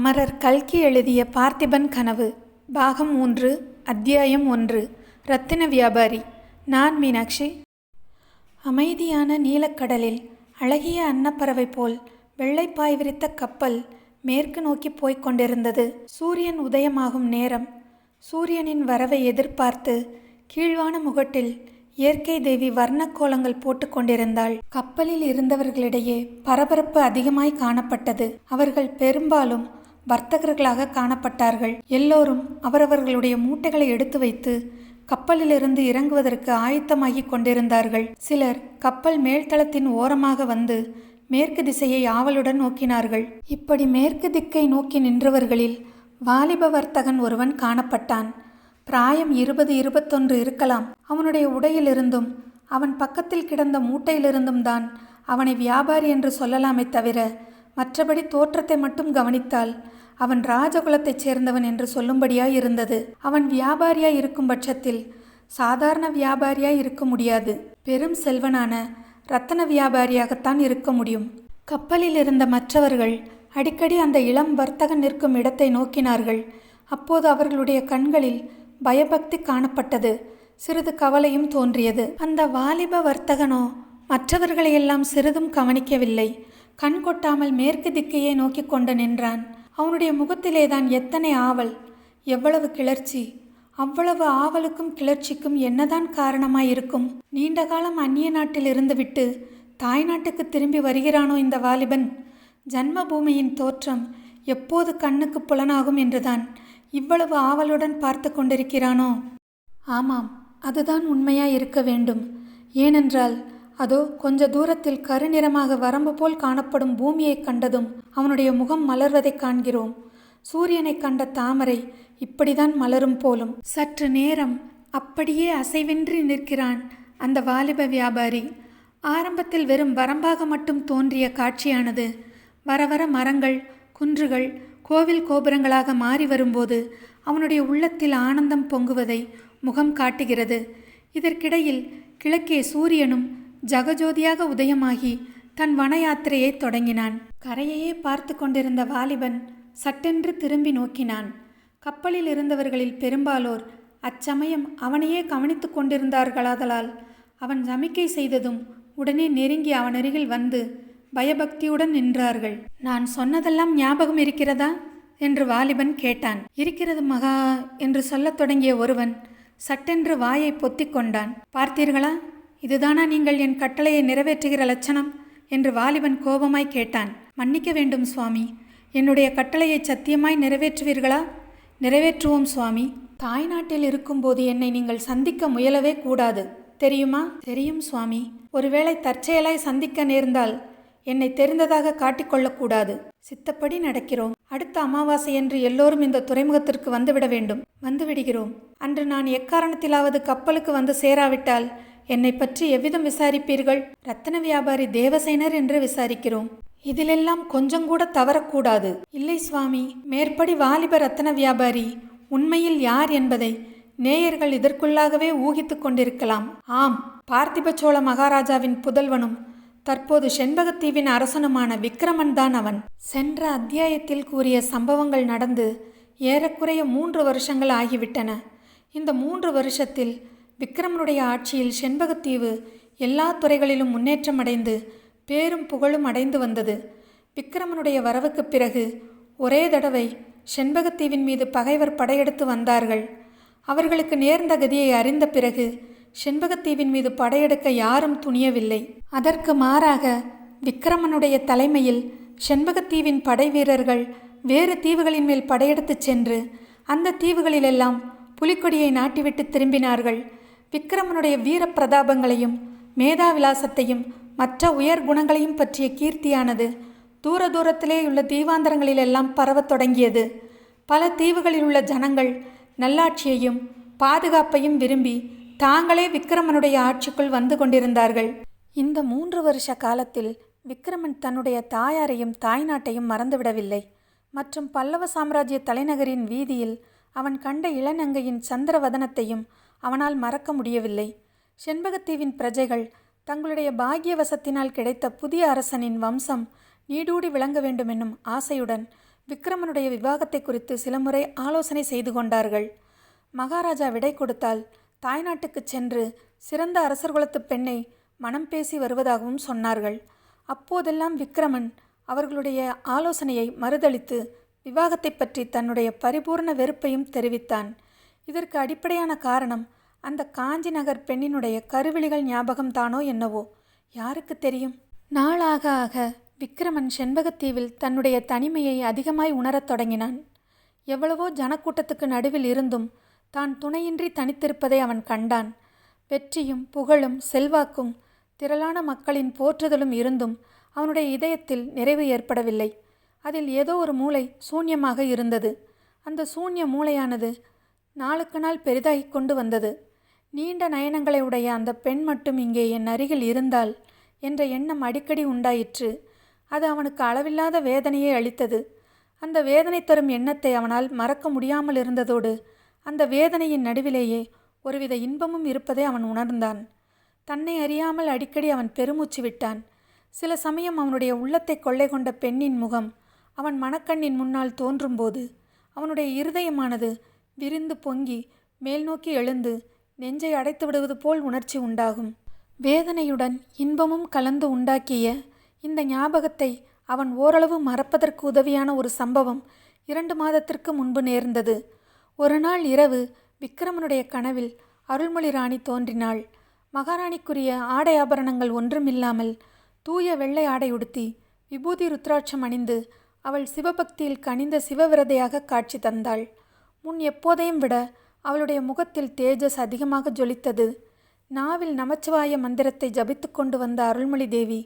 அமரர் கல்கி எழுதிய பார்த்திபன் கனவு பாகம் 3 அத்தியாயம் 1 ரத்தின வியாபாரி. நான் மீனாட்சி. அமைதியான நீலக்கடலில் அழகிய அன்னப்பறவை போல் வெள்ளைப்பாய் விரித்த கப்பல் மேற்கு நோக்கி போய்க் கொண்டிருந்தது. சூரியன் உதயமாகும் நேரம். சூரியனின் வரவை எதிர்பார்த்து கீழ்வான முகட்டில் இயற்கை தேவி வர்ணக்கோலங்கள் போட்டு கொண்டிருந்தாள். கப்பலில் இருந்தவர்களிடையே பரபரப்பு அதிகமாய் காணப்பட்டது. அவர்கள் பெரும்பாலும் வர்த்தகர்களாக காணப்பட்டார்கள். எல்லோரும் அவரவர்களுடைய மூட்டைகளை எடுத்து வைத்து கப்பலிலிருந்து இறங்குவதற்கு ஆயத்தமாகி கொண்டிருந்தார்கள். சிலர் கப்பல் மேல்தளத்தின் ஓரமாக வந்து மேற்கு திசையை ஆவலுடன் நோக்கினார்கள். இப்படி மேற்கு திக்கை நோக்கி நின்றவர்களில் வாலிப வர்த்தகன் ஒருவன் காணப்பட்டான். பிராயம் 20-21 இருக்கலாம். அவனுடைய உடையிலிருந்தும் அவன் பக்கத்தில் கிடந்த மூட்டையிலிருந்தும் தான் அவனை வியாபாரி என்று சொல்லலாமே தவிர மற்றபடி தோற்றத்தை மட்டும் கவனித்தால் அவன் ராஜகுலத்தைச் சேர்ந்தவன் என்று சொல்லும்படியாய் இருந்தது. அவன் வியாபாரியாய் இருக்கும் பட்சத்தில் சாதாரண வியாபாரியாய் இருக்க முடியாது. பெரும் செல்வனான இரத்தன வியாபாரியாகத்தான் இருக்க முடியும். கப்பலில் இருந்த மற்றவர்கள் அடிக்கடி அந்த இளம் வர்த்தகன் நிற்கும் இடத்தை நோக்கினார்கள். அப்போது அவர்களுடைய கண்களில் பயபக்தி காணப்பட்டது. சிறிது கவலையும் தோன்றியது. அந்த வாலிப வர்த்தகனோ மற்றவர்களையெல்லாம் சிறிதும் கவனிக்கவில்லை. கண் கொட்டாமல் மேற்கு திக்கையே நோக்கி கொண்டு நின்றான். அவனுடைய முகத்திலேதான் எத்தனை ஆவல், எவ்வளவு கிளர்ச்சி! அவ்வளவு ஆவலுக்கும் கிளர்ச்சிக்கும் என்னதான் காரணமாயிருக்கும்? நீண்ட காலம் அந்நிய நாட்டில் இருந்துவிட்டு தாய் நாட்டுக்கு திரும்பி வருகிறானோ இந்த வாலிபன்? ஜன்ம பூமியின் தோற்றம் எப்போது கண்ணுக்கு புலனாகும் என்றுதான் இவ்வளவு ஆவலுடன் பார்த்து கொண்டிருக்கிறானோ? ஆமாம், அதுதான் உண்மையாய் இருக்க வேண்டும். ஏனென்றால் அதோ கொஞ்ச தூரத்தில் கருநிறமாக வரம்பு போல் காணப்படும் பூமியை கண்டதும் அவனுடைய முகம் மலர்வதைக் காண்கிறோம். சூரியனை கண்ட தாமரை இப்படிதான் மலரும் போலும். சற்று நேரம் அப்படியே அசைவின்றி நிற்கிறான் அந்த வாலிப வியாபாரி. ஆரம்பத்தில் வெறும் வரம்பாக மட்டும் தோன்றிய காட்சியானது வர வர மரங்கள், குன்றுகள், கோவில் கோபுரங்களாக மாறி வரும்போது அவனுடைய உள்ளத்தில் ஆனந்தம் பொங்குவதை முகம் காட்டுகிறது. இதற்கிடையில் கிழக்கே சூரியனும் ஜகஜோதியாக உதயமாகி தன் வன யாத்திரையை தொடங்கினான். கரையையே பார்த்து கொண்டிருந்த வாலிபன் சட்டென்று திரும்பி நோக்கினான். கப்பலில் இருந்தவர்களில் பெரும்பாலோர் அச்சமயம் அவனையே கவனித்து கொண்டிருந்தார்களாதலால் அவன் சமிக்கை செய்ததும் உடனே நெருங்கி அவனருகில் வந்து பயபக்தியுடன் நின்றார்கள். நான் சொன்னதெல்லாம் ஞாபகம் இருக்கிறதா என்று வாலிபன் கேட்டான். இருக்கிறது மகா என்று சொல்லத் தொடங்கிய ஒருவன் சட்டென்று வாயை பொத்தி கொண்டான். பார்த்தீர்களா, இதுதானா நீங்கள் என் கட்டளையை நிறைவேற்றுகிற லட்சணம் என்று வாலிபன் கோபமாய் கேட்டான். மன்னிக்க வேண்டும் சுவாமி, என்னுடைய கட்டளையை சத்தியமாய் நிறைவேற்றுவீர்களா? நிறைவேற்றுவோம் சுவாமி. தாய் நாட்டில் இருக்கும்போது என்னை நீங்கள் சந்திக்க முயலவே கூடாது, தெரியுமா? தெரியும் சுவாமி. ஒருவேளை தற்செயலாய் சந்திக்க நேர்ந்தால் என்னை தெரிந்ததாக காட்டிக்கொள்ளக்கூடாது. சித்தப்படி நடக்கிறோம். அடுத்த அமாவாசை என்று எல்லோரும் இந்த துறைமுகத்திற்கு வந்துவிட வேண்டும். வந்துவிடுகிறோம். அன்று நான் எக்காரணத்திலாவது கப்பலுக்கு வந்து சேராவிட்டால் என்னை பற்றி எவ்விதம் விசாரிப்பீர்கள்? இரத்தன வியாபாரி தேவசேனர் என்று விசாரிக்கிறோம். இதிலெல்லாம் கொஞ்சம் கூட தவறக்கூடாது. இல்லை சுவாமி, மேற்படி வாலிப இரத்தன வியாபாரி உண்மையில் யார் என்பதை நேயர்கள் இதற்குள்ளாகவே ஊகித்து கொண்டிருக்கலாம். ஆம், பார்த்திப சோழ மகாராஜாவின் புதல்வனும் தற்போது செண்பகத்தீவின் அரசனுமான விக்கிரமன் தான் அவன். சென்ற அத்தியாயத்தில் கூறிய சம்பவங்கள் நடந்து ஏறக்குறைய 3 வருஷங்கள் ஆகிவிட்டன. இந்த 3 வருஷத்தில் விக்கிரமனுடைய ஆட்சியில் செண்பகத்தீவு எல்லா துறைகளிலும் முன்னேற்றம் அடைந்து பேரும் புகழும் அடைந்து வந்தது. விக்கிரமனுடைய வரவுக்கு பிறகு ஒரே தடவை செண்பகத்தீவின் மீது பகைவர் படையெடுத்து வந்தார்கள். அவர்களுக்கு நேர்ந்த கதியை அறிந்த பிறகு செண்பகத்தீவின் மீது படையெடுக்க யாரும் துணியவில்லை. அதற்கு மாறாக விக்கிரமனுடைய தலைமையில் செண்பகத்தீவின் படை வீரர்கள் வேறு தீவுகளின் மேல் படையெடுத்துச் சென்று அந்த தீவுகளிலெல்லாம் புலிக்கொடியை நாட்டிவிட்டு திரும்பினார்கள். விக்கிரமனுடைய வீர பிரதாபங்களையும் மேதாவிலாசத்தையும் மற்ற உயர் குணங்களையும் பற்றிய கீர்த்தியானது தூர தூரத்திலே உள்ள தீவாந்தரங்களிலெல்லாம் பரவத் தொடங்கியது. பல தீவுகளில் உள்ள ஜனங்கள் நல்லாட்சியையும் பாதுகாப்பையும் விரும்பி தாங்களே விக்கிரமனுடைய ஆட்சிக்குள் வந்து கொண்டிருந்தார்கள். இந்த 3 வருஷ காலத்தில் விக்கிரமன் தன்னுடைய தாயாரையும் தாய் நாட்டையும் மறந்துவிடவில்லை. மற்றும் பல்லவ சாம்ராஜ்ய தலைநகரின் வீதியில் அவன் கண்ட இளநங்கையின் சந்திரவதனத்தையும் அவனால் மறக்க முடியவில்லை. செண்பகத்தீவின் பிரஜைகள் தங்களுடைய பாக்கியவசத்தினால் கிடைத்த புதிய அரசனின் வம்சம் நீடூடி விளங்க வேண்டுமென்னும் ஆசையுடன் விக்ரமனுடைய விவாகத்தை குறித்து சில முறை ஆலோசனை செய்து கொண்டார்கள். மகாராஜா விடை கொடுத்தால் தாய்நாட்டுக்கு சென்று சிறந்த அரசர்குலத்து பெண்ணை மனம் பேசி வருவதாகவும் சொன்னார்கள். அப்போதெல்லாம் விக்ரமன் அவர்களுடைய ஆலோசனையை மறுதளித்து விவாகத்தை பற்றி தன்னுடைய பரிபூர்ண வெறுப்பையும் தெரிவித்தான். இதற்கு அடிப்படையான காரணம் அந்த காஞ்சி நகர் பெண்ணினுடைய கருவிழிகள் ஞாபகம்தானோ என்னவோ, யாருக்கு தெரியும். நாளாக ஆக விக்ரமன் செண்பகத்தீவில் தன்னுடைய தனிமையை அதிகமாய் உணரத் தொடங்கினான். எவ்வளவோ ஜனக்கூட்டத்துக்கு நடுவில் இருந்தும் தான் துணையின்றி தனித்திருப்பதை அவன் கண்டான். வெற்றியும் புகழும் செல்வாக்கும் திரளான மக்களின் போற்றுதலும் இருந்தும் அவனுடைய இதயத்தில் நிறைவு ஏற்படவில்லை. அதில் ஏதோ ஒரு மூளை சூன்யமாக இருந்தது. அந்த சூன்ய மூளையானது நாளுக்கு நாள் பெரிதாகிக் கொண்டு வந்தது. நீண்ட நயனங்களை உடைய அந்த பெண் மட்டும் இங்கே என் அருகில் இருந்தால் என்ற எண்ணம் அடிக்கடி உண்டாயிற்று. அது அவனுக்கு அளவில்லாத வேதனையை அளித்தது. அந்த வேதனை தரும் எண்ணத்தை அவனால் மறக்க முடியாமல் இருந்ததோடு அந்த வேதனையின் நடுவிலேயே ஒருவித இன்பமும் இருப்பதை அவன் உணர்ந்தான். தன்னை அறியாமல் அடிக்கடி அவன் பெருமூச்சு விட்டான். சில சமயம் அவனுடைய உள்ளத்தை கொள்ளை கொண்ட பெண்ணின் முகம் அவன் மனக்கண்ணின் முன்னால் தோன்றும்போது அவனுடைய இருதயமானது விரிந்து பொங்கி மேல் நோக்கி எழுந்து நெஞ்சை அடைத்து விடுவது போல் உணர்ச்சி உண்டாகும். வேதனையுடன் இன்பமும் கலந்து உண்டாக்கிய இந்த ஞாபகத்தை அவன் ஓரளவு மறப்பதற்கு உதவியான ஒரு சம்பவம் 2 மாதத்திற்கு முன்பு நேர்ந்தது. ஒரு நாள் இரவு விக்ரமனுடைய கனவில் அருள்மொழி ராணி தோன்றினாள். மகாராணிக்குரிய ஆடை ஆபரணங்கள் ஒன்றுமில்லாமல் தூய வெள்ளை ஆடை உடுத்தி விபூதி ருத்ராட்சம் அணிந்து அவள் சிவபக்தியில் கனிந்த சிவவிரதையாக காட்சி தந்தாள். முன் எப்போதையும் விட அவளுடைய முகத்தில் தேஜஸ் அதிகமாக ஜொலித்தது. நாவில் நமச்சிவாய மந்திரத்தை ஜபித்து கொண்டு வந்த அருள்மொழி தேவி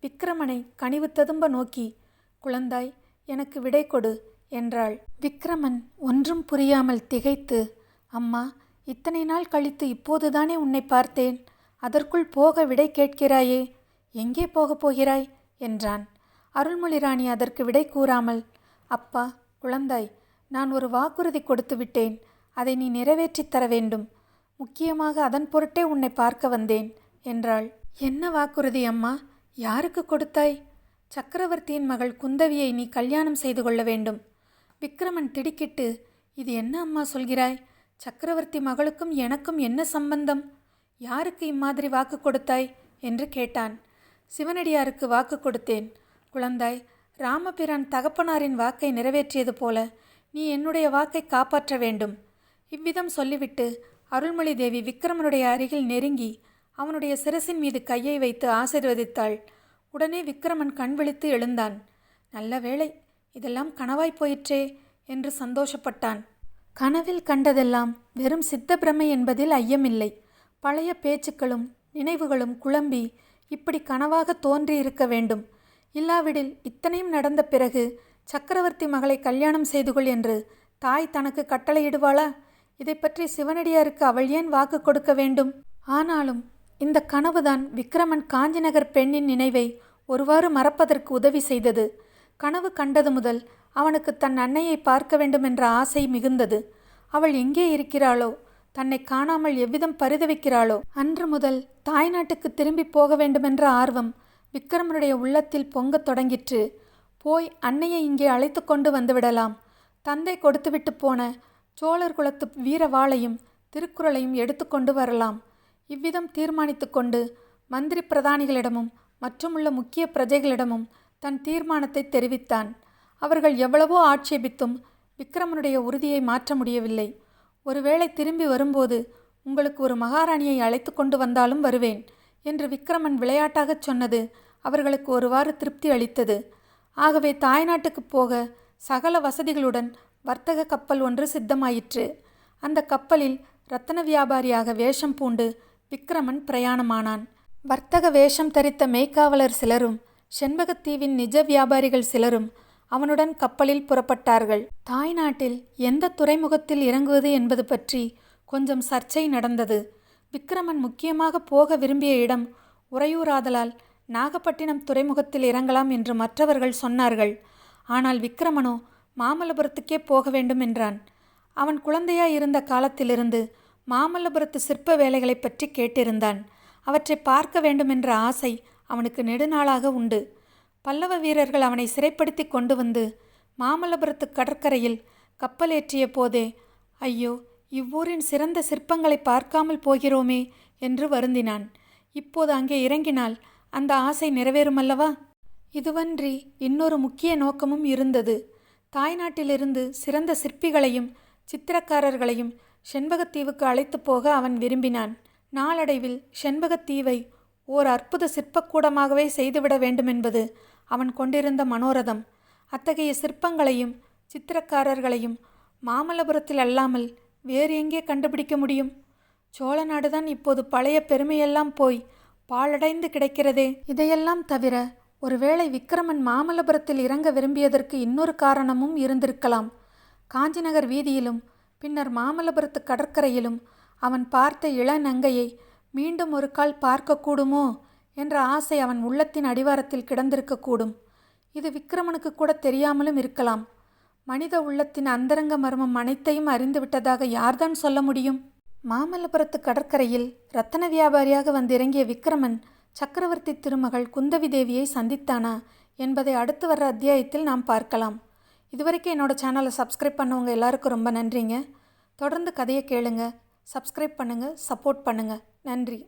விக்ரமனை கனிவு ததும்ப நோக்கி, "குழந்தாய், எனக்கு விடை கொடு" என்றாள். விக்ரமன் ஒன்றும் புரியாமல் திகைத்து, "அம்மா, இத்தனை நாள் கழித்து இப்போதுதானே உன்னை பார்த்தேன். அதற்குள் போக விடை கேட்கிறாயே, எங்கே போகப் போகிறாய்?" என்றான். அருள்மொழி ராணி அதற்கு விடை கூறாமல், "அப்பா, குழந்தாய், நான் ஒரு வாக்குறுதி கொடுத்து விட்டேன். அதை நீ நிறைவேற்றித் தர வேண்டும். முக்கியமாக அதன் பொருட்டே உன்னை பார்க்க வந்தேன்" என்றாள். "என்ன வாக்குறுதி அம்மா? யாருக்கு கொடுத்தாய்?" "சக்கரவர்த்தியின் மகள் குந்தவியை நீ கல்யாணம் செய்து கொள்ள வேண்டும்." விக்ரமன் திடுக்கிட்டு, "இது என்ன அம்மா சொல்கிறாய்? சக்கரவர்த்தி மகளுக்கும் எனக்கும் என்ன சம்பந்தம்? யாருக்கு இம்மாதிரி வாக்கு கொடுத்தாய்?" என்று கேட்டான். "சிவனடியாருக்கு வாக்கு கொடுத்தேன். குழந்தாய், ராமபிரான் தகப்பனாரின் வாக்கை நிறைவேற்றியது போல நீ என்னுடைய வாக்கை காப்பாற்ற வேண்டும்." இவ்விதம் சொல்லிவிட்டு அருள்மொழி தேவி விக்ரமனுடைய அருகில் நெருங்கி அவனுடைய சிரசின் மீது கையை வைத்து ஆசீர்வதித்தாள். உடனே விக்ரமன் கண் விழித்து எழுந்தான். "நல்ல வேளை, இதெல்லாம் கனவாய் போயிற்றே" என்று சந்தோஷப்பட்டான். கனவில் கண்டதெல்லாம் வெறும் சித்த பிரமை என்பதில் ஐயமில்லை. பழைய பேச்சுக்களும் நினைவுகளும் குழம்பி இப்படி கனவாக தோன்றி இருக்க வேண்டும். இல்லாவிடில் இத்தனையும் நடந்த பிறகு சக்கரவர்த்தி மகளை கல்யாணம் செய்து கொள் என்று தாய் தனக்கு கட்டளையிடுவாளா? இதை பற்றி சிவனடியாருக்கு அவள் ஏன் வாக்கு கொடுக்க வேண்டும்? ஆனாலும் இந்த கனவுதான் விக்ரமன் காஞ்சி நகர் பெண்ணின் நினைவை ஒருவாறு மறப்பதற்கு உதவி செய்தது. கனவு கண்டது முதல் அவனுக்கு தன் அன்னையை பார்க்க வேண்டும் என்ற ஆசை மிகுந்தது. அவள் எங்கே இருக்கிறாளோ, தன்னை காணாமல் எவ்விதம் பரிதவிக்கிறாளோ, அன்று முதல் தாய்நாட்டுக்கு திரும்பி போக வேண்டுமென்ற ஆர்வம் விக்ரமனுடைய உள்ளத்தில் பொங்கத் தொடங்கிற்று. போய் அன்னையை இங்கே அழைத்து கொண்டு வந்துவிடலாம். தந்தை கொடுத்துவிட்டு போன சோழர் குலத்து வீரவாளையும் திருக்குறளையும் எடுத்துக்கொண்டு வரலாம். இவ்விதம் தீர்மானித்து கொண்டு மந்திரி பிரதானிகளிடமும் மற்றுமுள்ள முக்கிய பிரஜைகளிடமும் தன் தீர்மானத்தை தெரிவித்தான். அவர்கள் எவ்வளவோ ஆட்சேபித்தும் விக்ரமனுடைய உறுதியை மாற்ற முடியவில்லை. ஒருவேளை திரும்பி வரும்போது உங்களுக்கு ஒரு மகாராணியை அழைத்து கொண்டு வந்தாலும் வருவேன் என்று விக்ரமன் விளையாட்டாகச் சொன்னது அவர்களுக்கு ஒருவாறு திருப்தி அளித்தது. ஆகவே தாய்நாட்டுக்கு போக சகல வசதிகளுடன் வர்த்தக கப்பல் ஒன்று சித்தமாயிற்று. அந்த கப்பலில் இரத்தன வியாபாரியாக வேஷம் பூண்டு விக்ரமன் பிரயாணமானான். வர்த்தக வேஷம் தரித்த மேய்க்காவலர் சிலரும் செண்பகத்தீவின் நிஜ வியாபாரிகள் சிலரும் அவனுடன் கப்பலில் புறப்பட்டார்கள். தாய்நாட்டில் எந்த துறைமுகத்தில் இறங்குவது என்பது பற்றி கொஞ்சம் சர்ச்சை நடந்தது. விக்ரமன் முக்கியமாக போக விரும்பிய இடம் உறையூராதலால் நாகப்பட்டினம் துறைமுகத்தில் இறங்கலாம் என்று மற்றவர்கள் சொன்னார்கள். ஆனால் விக்ரமனோ மாமல்லபுரத்துக்கே போக வேண்டும் என்றான். அவன் குழந்தையாய் இருந்த காலத்திலிருந்து மாமல்லபுரத்து சிற்ப வேலைகளை பற்றி கேட்டிருந்தான். அவற்றை பார்க்க வேண்டுமென்ற ஆசை அவனுக்கு நெடுநாளாக உண்டு. பல்லவ வீரர்கள் அவனை சிறைப்படுத்தி கொண்டு வந்து மாமல்லபுரத்து கடற்கரையில் கப்பலேற்றிய போதே, ஐயோ, இவ்வூரின் சிறந்த சிற்பங்களை பார்க்காமல் போகிறோமே என்று வருந்தினான். இப்போது அங்கே இறங்கினால் அந்த ஆசை நிறைவேறுமல்லவா? இதுவன்றி இன்னொரு முக்கிய நோக்கமும் இருந்தது. தாய்நாட்டிலிருந்து சிறந்த சிற்பிகளையும் சித்திரக்காரர்களையும் செண்பகத்தீவுக்கு அழைத்து போக அவன் விரும்பினான். நாளடைவில் செண்பகத்தீவை ஓர் அற்புத சிற்பக்கூடமாகவே செய்துவிட வேண்டுமென்பது அவன் கொண்டிருந்த மனோரதம். அத்தகைய சிற்பங்களையும் சித்திரக்காரர்களையும் மாமல்லபுரத்தில் அல்லாமல் வேறு எங்கே கண்டுபிடிக்க முடியும்? சோழ நாடுதான் இப்போது பழைய பெருமையெல்லாம் போய் பாழடைந்து கிடக்கிறதே. இதையெல்லாம் தவிர ஒருவேளை விக்கிரமன் மாமல்லபுரத்தில் இறங்க விரும்பியதற்கு இன்னொரு காரணமும் இருந்திருக்கலாம். காஞ்சிநகர் வீதியிலும் பின்னர் மாமல்லபுரத்து கடற்கரையிலும் அவன் பார்த்த இளநங்கையை மீண்டும் ஒரு கால் பார்க்கக்கூடுமோ என்ற ஆசை அவன் உள்ளத்தின் அடிவாரத்தில் கிடந்திருக்கக்கூடும். இது விக்கிரமனுக்கு கூட தெரியாமலும் இருக்கலாம். மனித உள்ளத்தின் அந்தரங்க மர்மம் அனைத்தையும் அறிந்துவிட்டதாக யார்தான் சொல்ல முடியும்? மாமல்லபுரத்து கடற்கரையில் ரத்தன வியாபாரியாக வந்திறங்கிய விக்கிரமன் சக்கரவர்த்தி திருமகள் குந்தவி தேவியை சந்தித்தானா என்பதை அடுத்து வர்ற அத்தியாயத்தில் நாம் பார்க்கலாம். இதுவரைக்கும் என்னோடய சேனலை சப்ஸ்கிரைப் பண்ணவங்க எல்லாருக்கும் ரொம்ப நன்றிங்க. தொடர்ந்து கதையை கேளுங்க, சப்ஸ்கிரைப் பண்ணுங்கள், சப்போர்ட் பண்ணுங்கள். நன்றி.